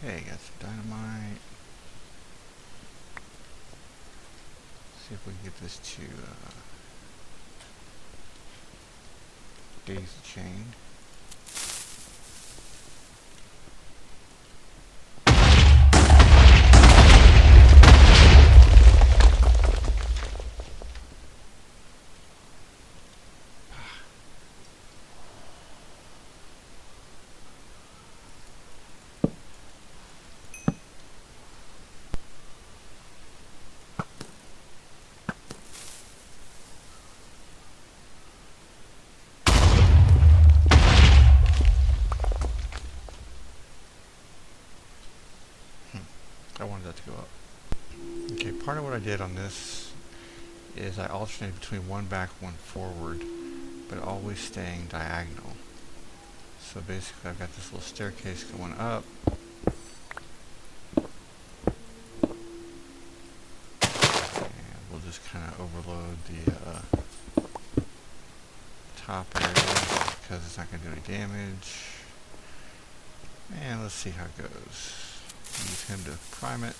Okay, got some dynamite. See if we can get this to daisy chain. I wanted that to go up. Okay, part of what I did on this is I alternated between one back, one forward, but always staying diagonal. So basically I've got this little staircase going up. And we'll just kind of overload the top area because it's not going to do any damage. And let's see how it goes. Use him to prime it.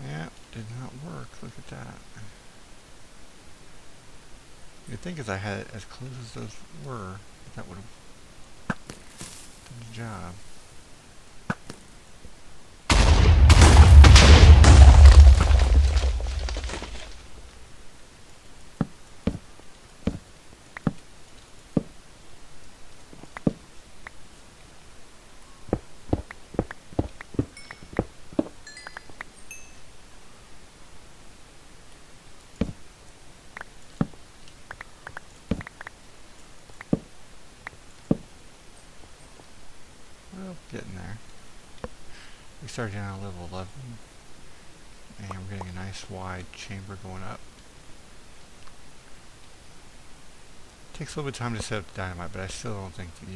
Yeah, did not work. Look at that. You'd think as I had it as close as those were, that would have done the job. Well, getting there. We started down on level 11, and we're getting a nice wide chamber going up. Takes a little bit of time to set up the dynamite, but I still don't think that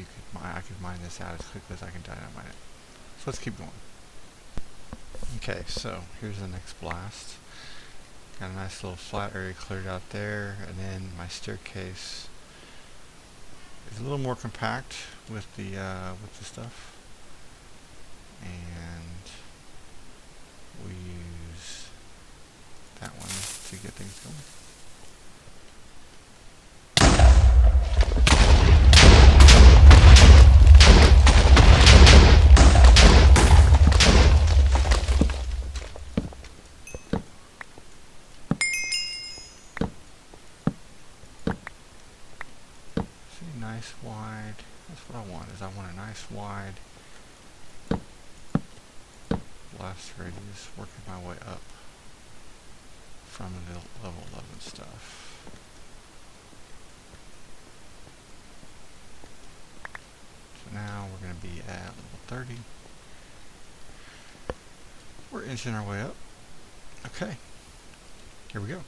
I could mine this out as quickly as I can dynamite it. So let's keep going. Okay, so here's the next blast. Got a nice little flat area cleared out there, and then my staircase is a little more compact with the stuff. And we use that one to get things going. See, nice wide. That's what I want. I want a nice wide blast radius, working my way up from the level 11 stuff. So now we're going to be at level 30. We're inching our way up. Okay, here we go.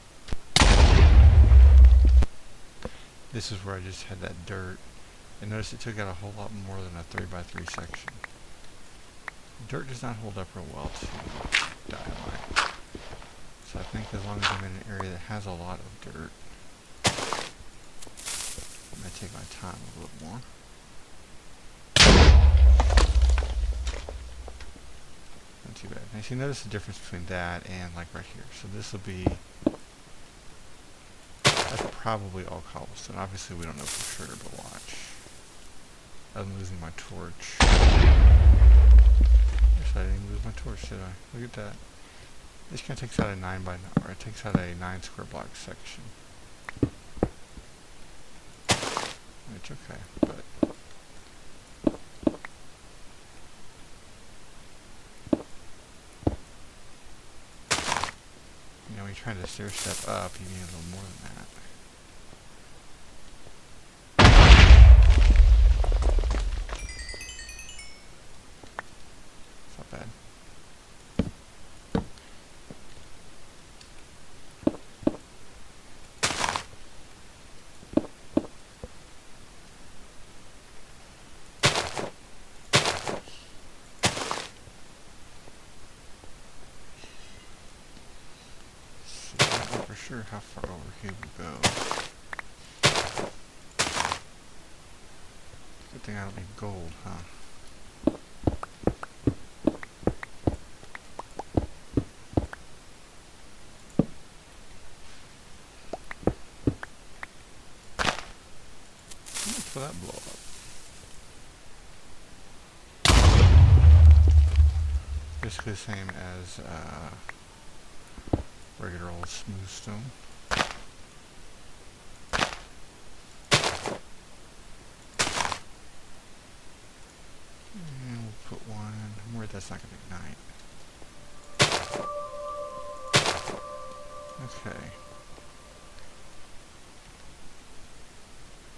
This is where I just had that dirt, and notice it took out a whole lot more than a 3x3 section. Dirt does not hold up real well to dynamite. So I think as long as I'm in an area that has a lot of dirt, I'm going to take my time a little more. Not too bad. Now you notice the difference between that and like right here. So this will be, that's probably all cobblestone. Obviously we don't know for sure, but watch. I'm losing my torch. I didn't even lose my torch, did I? Look at that. This kind of takes out a 9x9, or it takes out a 9 square block section. It's okay, but you know, when you're trying to stair step up, you need a little more than that. for sure how far over he will go. Good thing I don't need gold, huh? For that blow up. Basically the same as regular old smooth stone. And we'll put one. I'm worried that's not going to ignite. Okay.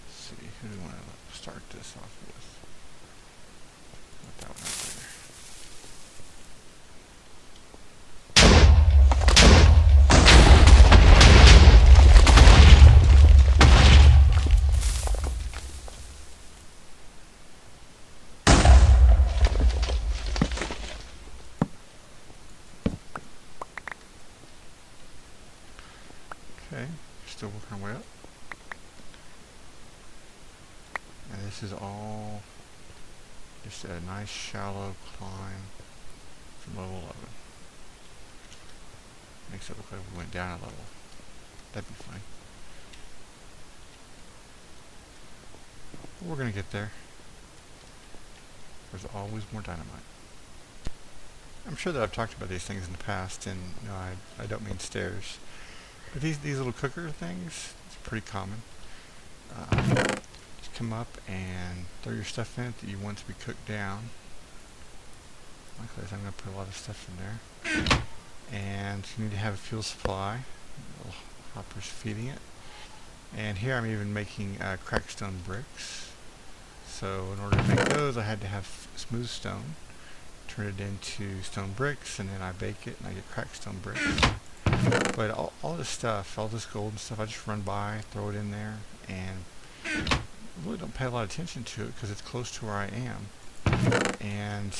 Let's see, who do we want to start this off with? Put that one up there. Okay, still working our way up. And this is all just a nice shallow climb from level 11. Makes it look like we went down a level. That'd be funny. But we're gonna get there. There's always more dynamite. I'm sure that I've talked about these things in the past, and no, I don't mean stairs. But these little cooker things, it's pretty common. Just come up and throw your stuff in it that you want to be cooked down. Like this, I'm going to put a lot of stuff in there. And you need to have a fuel supply. Little hoppers feeding it. And here I'm even making cracked stone bricks. So in order to make those, I had to have smooth stone. Turn it into stone bricks, and then I bake it, and I get cracked stone bricks. But all this stuff, all this gold and stuff, I just run by, throw it in there, and I really don't pay a lot of attention to it because it's close to where I am. And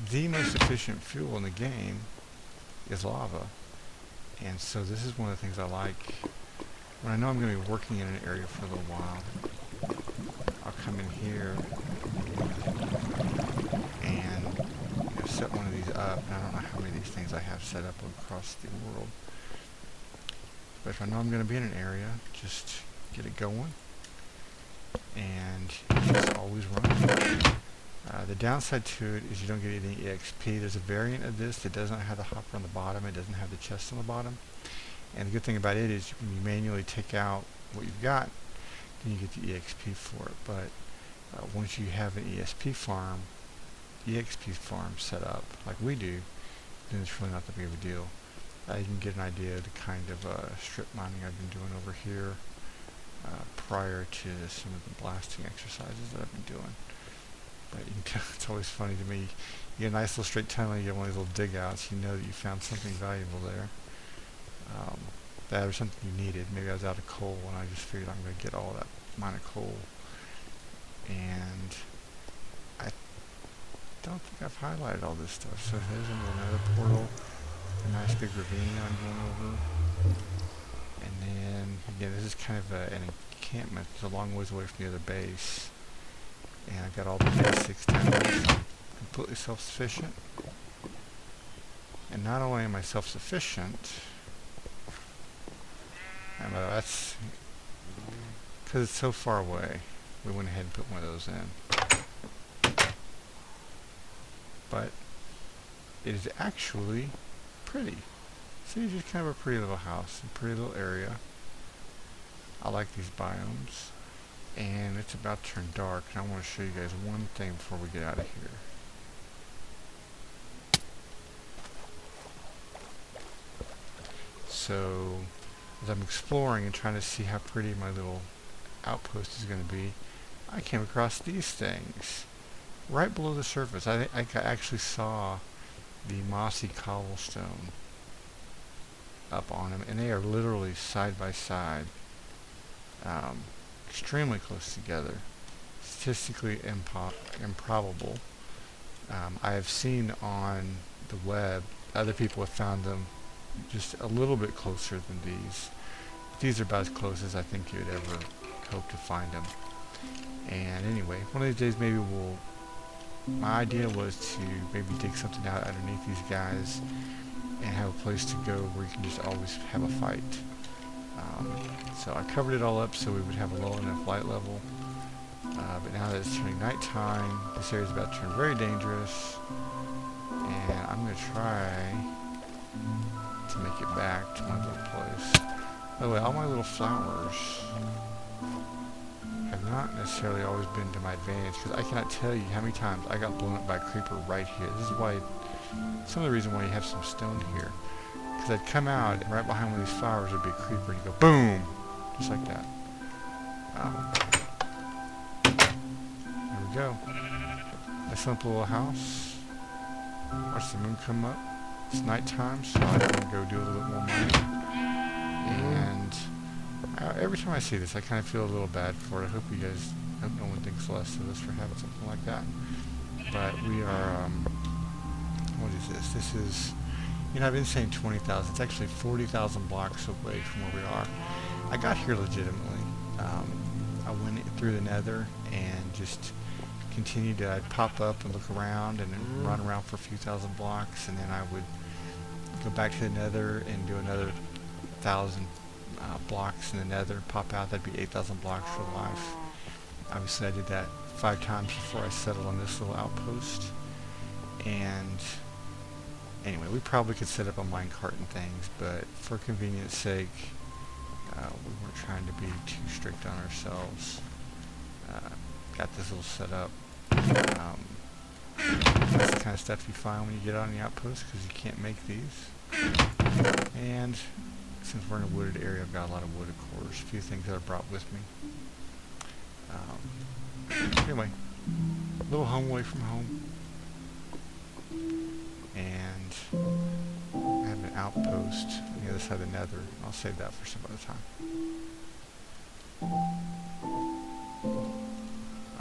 the most efficient fuel in the game is lava. And so this is one of the things I like. When I know I'm going to be working in an area for a little while, I'll come in here and set one of these up. And I don't know how many of these things I have set up across the world. But if I know I'm going to be in an area, just get it going. And just always run. The downside to it is you don't get any EXP. There's a variant of this that does not have the hopper on the bottom. It doesn't have the chest on the bottom. And the good thing about it is when you manually take out what you've got, then you get the EXP for it. But once you have an EXP farm set up, like we do, then it's really not that big of a deal. You can get an idea of the kind of strip mining I've been doing over here prior to some of the blasting exercises that I've been doing. But you can tell, it's always funny to me. You get a nice little straight tunnel, you get one of these little dig outs, you know that you found something valuable there. That or something you needed. Maybe I was out of coal and I just figured I'm going to get all that mine of coal. And I don't think I've highlighted all this stuff. So there's another portal, a nice big ravine I'm going over. And then, again, this is kind of an encampment. It's a long ways away from the other base. And I've got all the basics down here. So I'm completely self-sufficient. And not only am I self-sufficient, that's because it's so far away. We went ahead and put one of those in. But it is actually pretty. See, it's just kind of a pretty little house, a pretty little area. I like these biomes. And it's about to turn dark, and I want to show you guys one thing before we get out of here. So, as I'm exploring and trying to see how pretty my little outpost is going to be, I came across these things right below the surface. I actually saw the mossy cobblestone up on them, and they are literally side by side, extremely close together, statistically improbable. I have seen on the web other people have found them just a little bit closer than these. These are about as close as I think you'd ever hope to find them. And anyway, one of these days maybe we'll... My idea was to maybe dig something out underneath these guys and have a place to go where you can just always have a fight. So I covered it all up so we would have a low enough light level. But now that it's turning nighttime, this area is about to turn very dangerous. And I'm going to try to make it back to my little place. By the way, all my little flowers have not necessarily always been to my advantage, because I cannot tell you how many times I got blown up by a creeper right here. This is why, some of the reason why you have some stone here. Because I'd come out, and right behind one of these flowers would be a creeper, and you go boom! Just like that. There we go. A simple little house. Watch the moon come up. It's nighttime, so I can go do a little bit more mining. And every time I see this, I kind of feel a little bad for it. I hope you guys, hope no one thinks less of us for having something like that. But we are, what is this? This is, I've been saying 20,000. It's actually 40,000 blocks away from where we are. I got here legitimately. I went through the nether and just continued to, I'd pop up and look around and then run around for a few thousand blocks, and then I would go back to the nether and do another 1,000 blocks in the nether, pop out. That'd be 8,000 blocks for life. Obviously I did that 5 times before I settled on this little outpost. And anyway, we probably could set up a minecart and things, but for convenience sake, we weren't trying to be too strict on ourselves. Got this little setup. That's the kind of stuff you find when you get on the outpost, because you can't make these. And since we're in a wooded area, I've got a lot of wood, of course. A few things that I brought with me. Anyway, a little home away from home. And I have an outpost on the other side of the nether. I'll save that for some other time.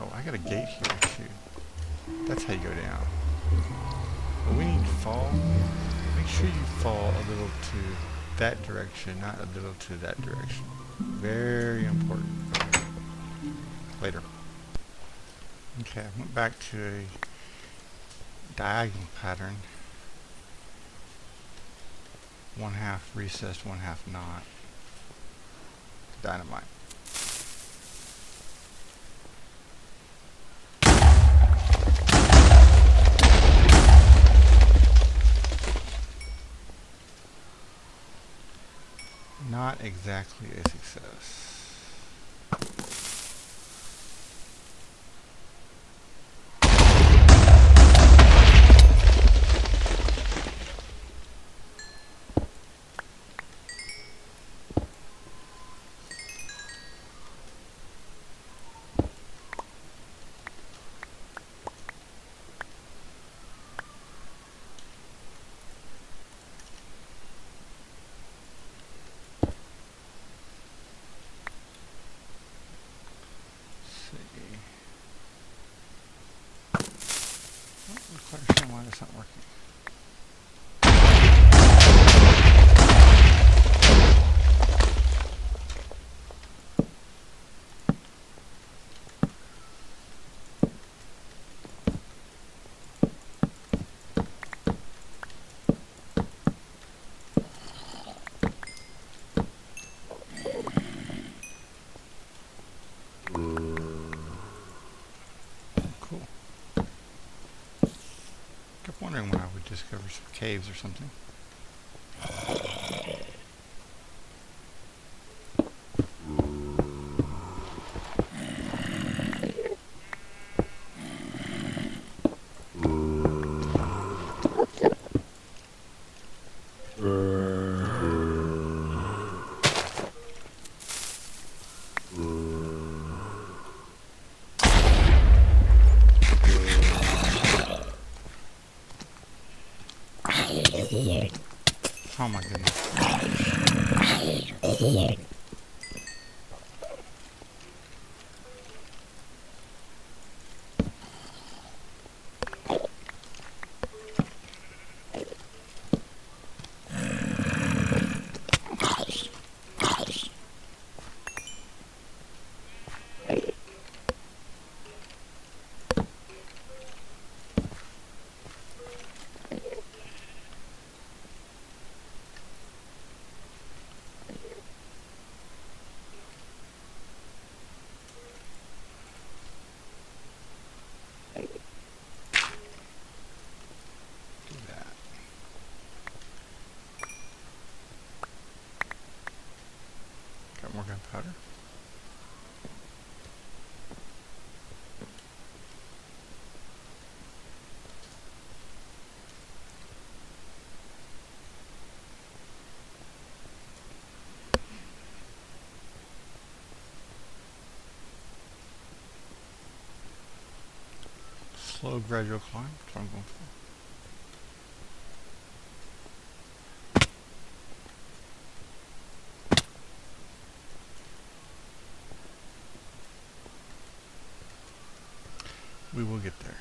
Oh, I got a gate here too. That's how you go down. But when you fall, make sure you fall a little to that direction, not a little to that direction. Very important. Later. Okay, I went back to a diagonal pattern. 1/2 recessed, 1/2 not. Dynamite. Not exactly a success. I'm not quite sure why that's not working. Cool. Kept wondering when I would discover some caves or something. Oh my goodness. more gunpowder. Slow, gradual climb. That's what I'm going for. We will get there.